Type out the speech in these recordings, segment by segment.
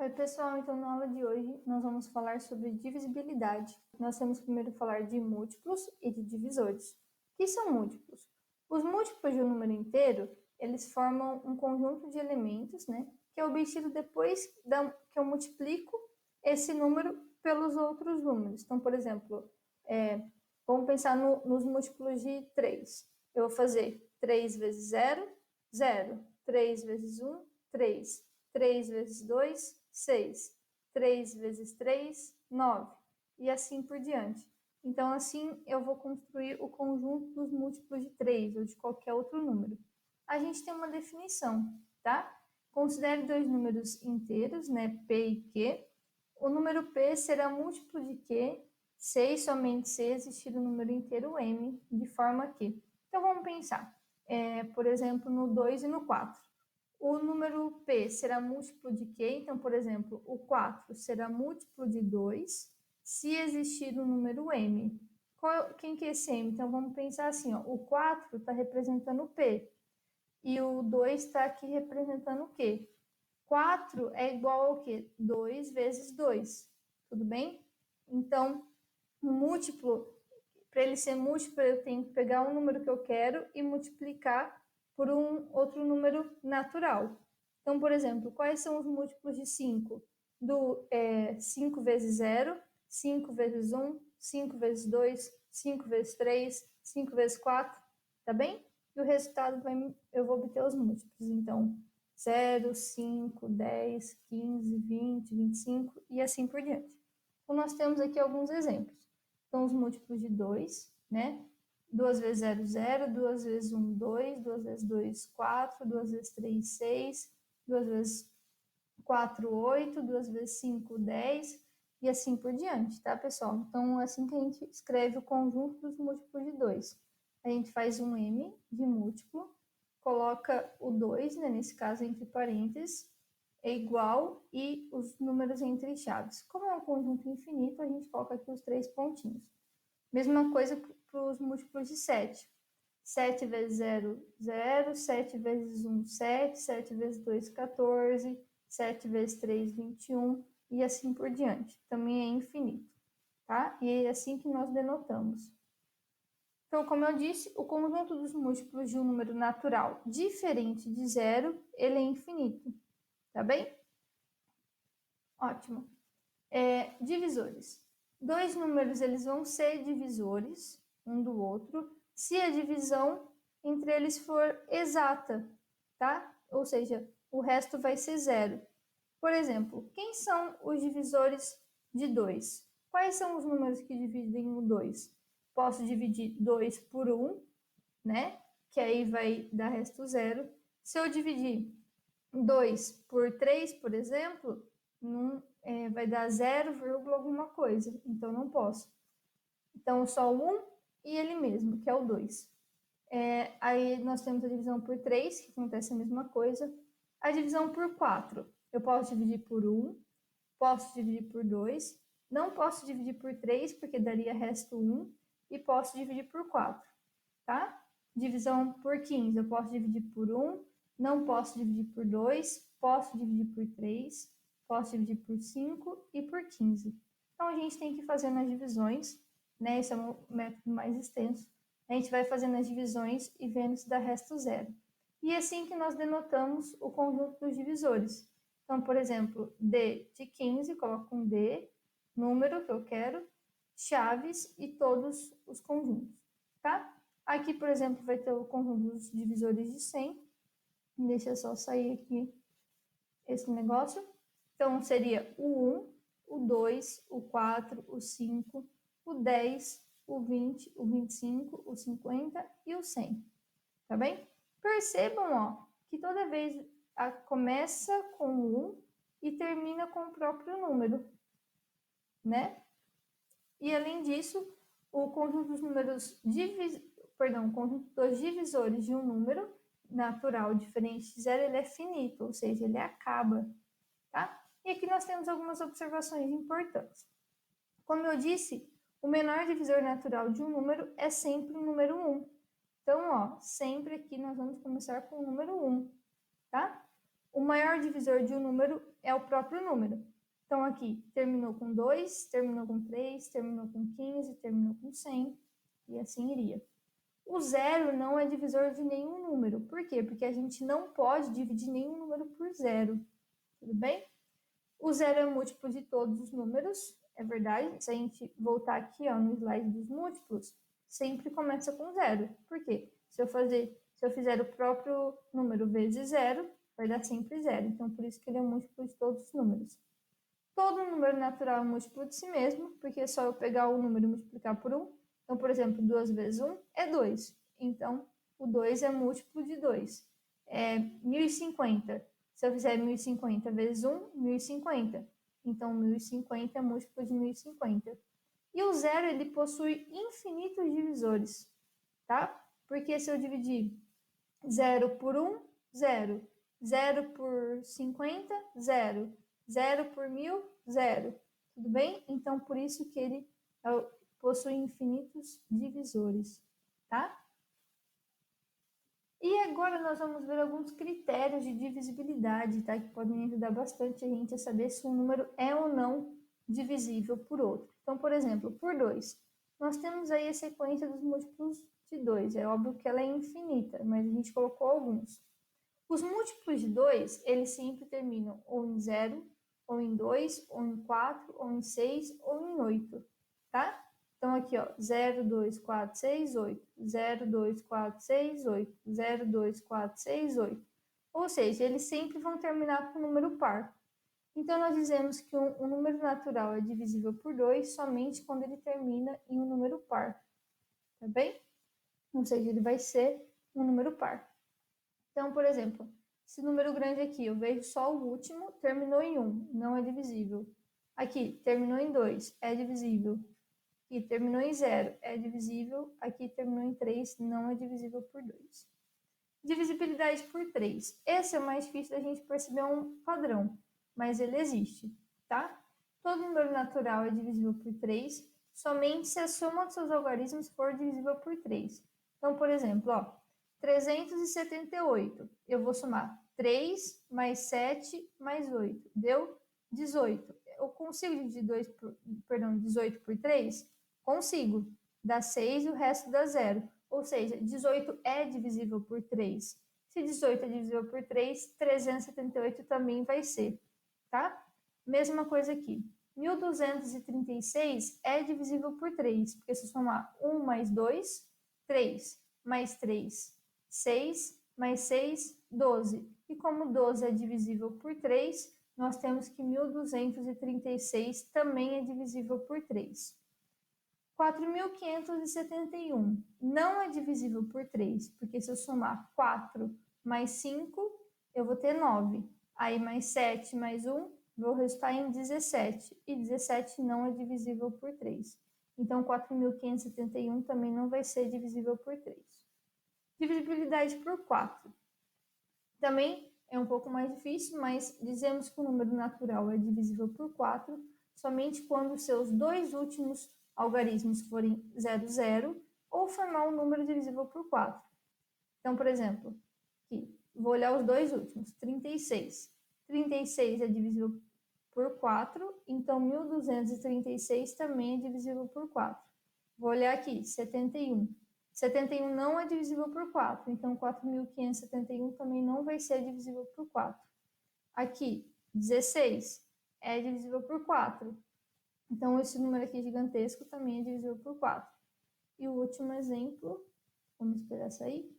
Oi, pessoal. Então, na aula de hoje, nós vamos falar sobre divisibilidade. Nós temos primeiro falar de múltiplos e de divisores. O que são múltiplos? Os múltiplos de um número inteiro, eles formam um conjunto de elementos, né, que é obtido depois que eu multiplico esse número pelos outros números. Então, por exemplo, vamos pensar nos múltiplos de 3. Eu vou fazer 3 vezes 0, 0. 3 vezes 1, 3. 3 vezes 2, 6. 3 vezes 3, 9. E assim por diante. Então, assim, eu vou construir o conjunto dos múltiplos de 3 ou de qualquer outro número. A gente tem uma definição, tá? Considere dois números inteiros, né, P e Q. O número P será múltiplo de Q se e somente se existir o número inteiro M, de forma que... Então, vamos pensar, por exemplo, no 2 e no 4. O número P será múltiplo de Q, então, por exemplo, o 4 será múltiplo de 2 se existir o número M. Quem que é esse M? Então, vamos pensar assim, ó, o 4 está representando o P e o 2 está aqui representando o Q. 4 é igual ao quê? 2 vezes 2, tudo bem? Então, um múltiplo, para ele ser múltiplo, eu tenho que pegar um número que eu quero e multiplicar por um outro número natural. Então, por exemplo, quais são os múltiplos de 5? 5 vezes 0, 5 vezes 1, 5 vezes 2, 5 vezes 3, 5 vezes 4, tá bem? E o resultado eu vou obter os múltiplos. Então, 0, 5, 10, 15, 20, 25 e assim por diante. Então, nós temos aqui alguns exemplos. Então, os múltiplos de 2, né? 2 vezes 0, 0, 2 vezes 1, 2, 2 vezes 2, 4, 2 vezes 3, 6, 2 vezes 4, 8, 2 vezes 5, 10 e assim por diante, tá, pessoal? Então, é assim que a gente escreve o conjunto dos múltiplos de 2. A gente faz um M de múltiplo, coloca o 2, né, nesse caso, entre parênteses, é igual e os números entre chaves. Como é um conjunto infinito, a gente coloca aqui os 3 pontinhos. Mesma coisa para os múltiplos de 7. 7 vezes 0, 0. 7 vezes 1, 7. 7 vezes 2, 14. 7 vezes 3, 21. E assim por diante. Também é infinito, tá? E é assim que nós denotamos. Então, como eu disse, o conjunto dos múltiplos de um número natural diferente de 0, ele é infinito. Tá bem? Ótimo. Divisores. Dois números eles vão ser divisores um do outro se a divisão entre eles for exata, tá? Ou seja, o resto vai ser zero. Por exemplo, quem são os divisores de 2? Quais são os números que dividem o 2? Posso dividir 2 por 1, né? Que aí vai dar resto zero. Se eu dividir 2 por 3, por exemplo, vai dar 0, alguma coisa. Então, não posso. Então, só um e ele mesmo, que é o 2. Aí, nós temos a divisão por 3, que acontece a mesma coisa. A divisão por 4. Eu posso dividir por 1, posso dividir por 2, não posso dividir por 3, porque daria resto 1, e posso dividir por 4, tá? Divisão por 15, eu posso dividir por 1, não posso dividir por 2, posso dividir por 3, posso dividir por 5 e por 15. Então, a gente tem que fazer nas divisões, né? Esse é o método mais extenso. A gente vai fazendo as divisões e vendo se dá resto zero. E é assim que nós denotamos o conjunto dos divisores. Então, por exemplo, D de 15, coloco um D, número que eu quero, chaves e todos os conjuntos, tá? Aqui, por exemplo, vai ter o conjunto dos divisores de 100. Deixa eu só sair aqui esse negócio. Então, seria o 1, o 2, o 4, o 5, o 10, o 20, o 25, o 50 e o 100. Tá bem? Percebam, ó, que toda vez começa com o 1 e termina com o próprio número, né? E, além disso, o conjunto dos números o conjunto dos divisores de um número natural diferente de zero, ele é finito, ou seja, ele acaba, tá? E aqui nós temos algumas observações importantes. Como eu disse, o menor divisor natural de um número é sempre o número 1. Então, ó, sempre aqui nós vamos começar com o número 1, tá? O maior divisor de um número é o próprio número. Então, aqui, terminou com 2, terminou com 3, terminou com 15, terminou com 100, e assim iria. O zero não é divisor de nenhum número. Por quê? Porque a gente não pode dividir nenhum número por zero. Tudo bem? O zero é múltiplo de todos os números, é verdade. Se a gente voltar aqui no slide dos múltiplos, sempre começa com zero. Por quê? Se eu fizer o próprio número vezes zero, vai dar sempre zero. Então, por isso que ele é múltiplo de todos os números. Todo número natural é múltiplo de si mesmo, porque é só eu pegar o número e multiplicar por 1. Então, por exemplo, 2 vezes 1 é 2. Então, o 2 é múltiplo de 2. É 1050. Se eu fizer 1050 vezes 1, 1050. Então, 1050 é múltiplo de 1050. E o zero, ele possui infinitos divisores, tá? Porque se eu dividir 0 por 1, 0. 0 por 50, 0. 0 por 1000, 0. Tudo bem? Então, por isso que ele possui infinitos divisores, tá? E agora nós vamos ver alguns critérios de divisibilidade, tá? Que podem ajudar bastante a gente a saber se um número é ou não divisível por outro. Então, por exemplo, por 2. Nós temos aí a sequência dos múltiplos de 2. É óbvio que ela é infinita, mas a gente colocou alguns. Os múltiplos de 2, eles sempre terminam ou em 0, ou em 2, ou em 4, ou em 6, ou em 8, tá? Então, aqui, 0, 2, 4, 6, 8. 0, 2, 4, 6, 8. 0, 2, 4, 6, 8. Ou seja, eles sempre vão terminar com número par. Então, nós dizemos que um número natural é divisível por 2 somente quando ele termina em um número par, tá bem? Ou seja, ele vai ser um número par. Então, por exemplo, esse número grande aqui, eu vejo só o último, terminou em 1, não é divisível. Aqui, terminou em 2, é divisível. Aqui, terminou em 0, é divisível. Aqui, terminou em 3, não é divisível por 2. Divisibilidade por 3. Esse é o mais difícil da gente perceber um padrão, mas ele existe, tá? Todo número natural é divisível por 3, somente se a soma dos seus algarismos for divisível por 3. Então, por exemplo, 378. Eu vou somar 3 mais 7 mais 8. Deu 18. Eu consigo dividir 18 por 3? Consigo. Dá 6 e o resto dá 0. Ou seja, 18 é divisível por 3. Se 18 é divisível por 3, 378 também vai ser, tá? Mesma coisa aqui. 1236 é divisível por 3, porque se eu somar 1 mais 2, 3 mais 3, 6 mais 6, 12. E como 12 é divisível por 3, nós temos que 1236 também é divisível por 3. 4.571 não é divisível por 3, porque se eu somar 4 mais 5, eu vou ter 9. Aí mais 7 mais 1, vou resultar em 17. E 17 não é divisível por 3. Então, 4.571 também não vai ser divisível por 3. Divisibilidade por 4. Também é um pouco mais difícil, mas dizemos que o número natural é divisível por 4 somente quando seus dois últimos algarismos forem 0, 0 ou formar um número divisível por 4. Então, por exemplo, aqui, vou olhar os dois últimos, 36. 36 é divisível por 4, então 1236 também é divisível por 4. Vou olhar aqui, 71. 71 não é divisível por 4, então 4.571 também não vai ser divisível por 4. Aqui, 16 é divisível por 4. Então, esse número aqui gigantesco também é divisível por 4. E o último exemplo, vamos esperar sair,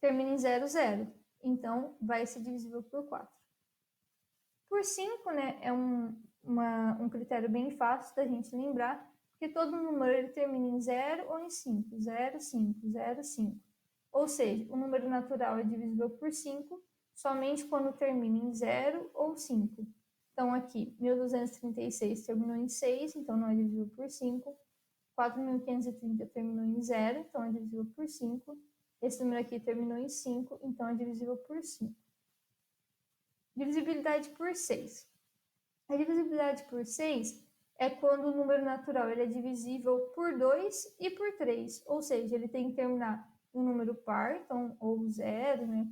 termina em 0, 0. Então, vai ser divisível por 4. Por 5, né, é um critério bem fácil da gente lembrar, porque todo número ele termina em 0 ou em 5. 0, 5, 0, 5. Ou seja, o número natural é divisível por 5 somente quando termina em 0 ou 5. Então, aqui, 1236 terminou em 6, então não é divisível por 5. 4.530 terminou em 0, então é divisível por 5. Esse número aqui terminou em 5, então é divisível por 5. Divisibilidade por 6. A divisibilidade por 6 é quando o número natural ele é divisível por 2 e por 3, ou seja, ele tem que terminar um número par, então ou 0, né,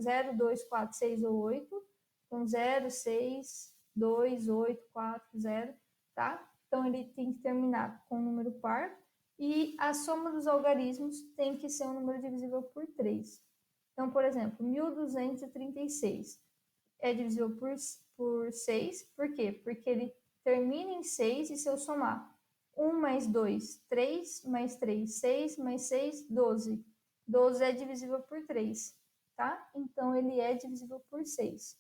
0, 2, 4, 6 ou 8. Então, 0, 6, 2, 8, 4, 0, tá? Então, ele tem que terminar com um número par. E a soma dos algarismos tem que ser um número divisível por 3. Então, por exemplo, 1236 é divisível por 6. Por quê? Porque ele termina em 6 e se eu somar 1 mais 2, 3, mais 3, 6, mais 6, 12. 12 é divisível por 3, tá? Então, ele é divisível por 6.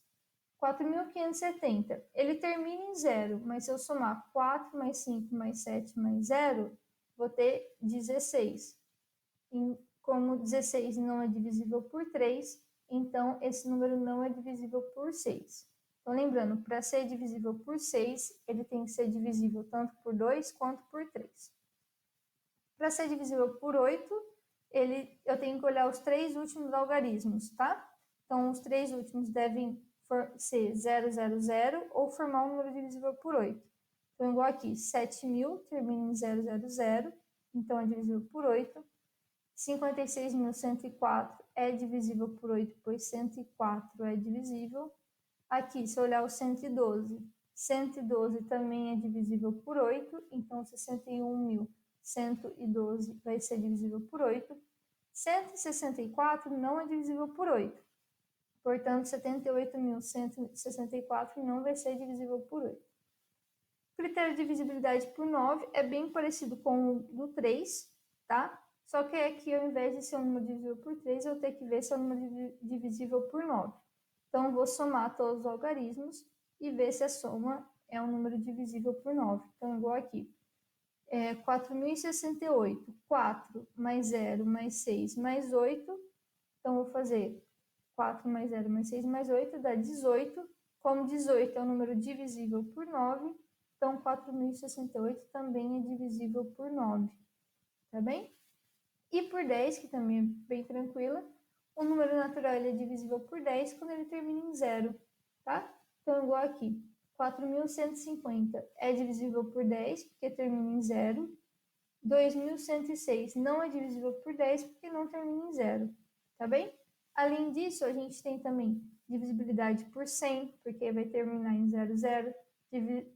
4.570, ele termina em 0, mas se eu somar 4 mais 5 mais 7 mais 0, vou ter 16. E como 16 não é divisível por 3, então esse número não é divisível por 6. Então, lembrando, para ser divisível por 6, ele tem que ser divisível tanto por 2 quanto por 3. Para ser divisível por 8, eu tenho que olhar os 3 últimos algarismos, tá? Então, os 3 últimos devem ser 0, 0, 0 ou formar um número divisível por 8. Então, igual aqui, 7.000 termina em 0, 0, 0, então é divisível por 8. 56.104 é divisível por 8, pois 104 é divisível. Aqui, se eu olhar o 112, 112 também é divisível por 8, então 61.112 vai ser divisível por 8. 164 não é divisível por 8, portanto 78.164 não vai ser divisível por 8. O critério de divisibilidade por 9 é bem parecido com o do 3, tá? Só que aqui, ao invés de ser um número divisível por 3, eu tenho que ver se é um número divisível por 9. Então, eu vou somar todos os algarismos e ver se a soma é um número divisível por 9. Então, igual aqui. 4.068, 4 mais 0 mais 6 mais 8. Então, vou fazer 4 mais 0 mais 6 mais 8 dá 18. Como 18 é um número divisível por 9, então 4.068 também é divisível por 9. Tá bem? E por 10, que também é bem tranquila, o número natural ele é divisível por 10 quando ele termina em 0, tá? Então, igual aqui, 4.150 é divisível por 10, porque termina em 0. 2.106 não é divisível por 10, porque não termina em 0, tá bem? Além disso, a gente tem também divisibilidade por 100, porque vai terminar em 00.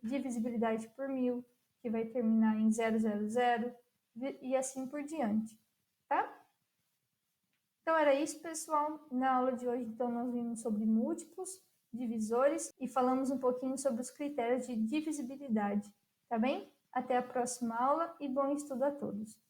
Divisibilidade por 1.000, que vai terminar em 000, e assim por diante, tá? Então, era isso, pessoal. Na aula de hoje, então, nós vimos sobre múltiplos, divisores e falamos um pouquinho sobre os critérios de divisibilidade, tá bem? Até a próxima aula e bom estudo a todos!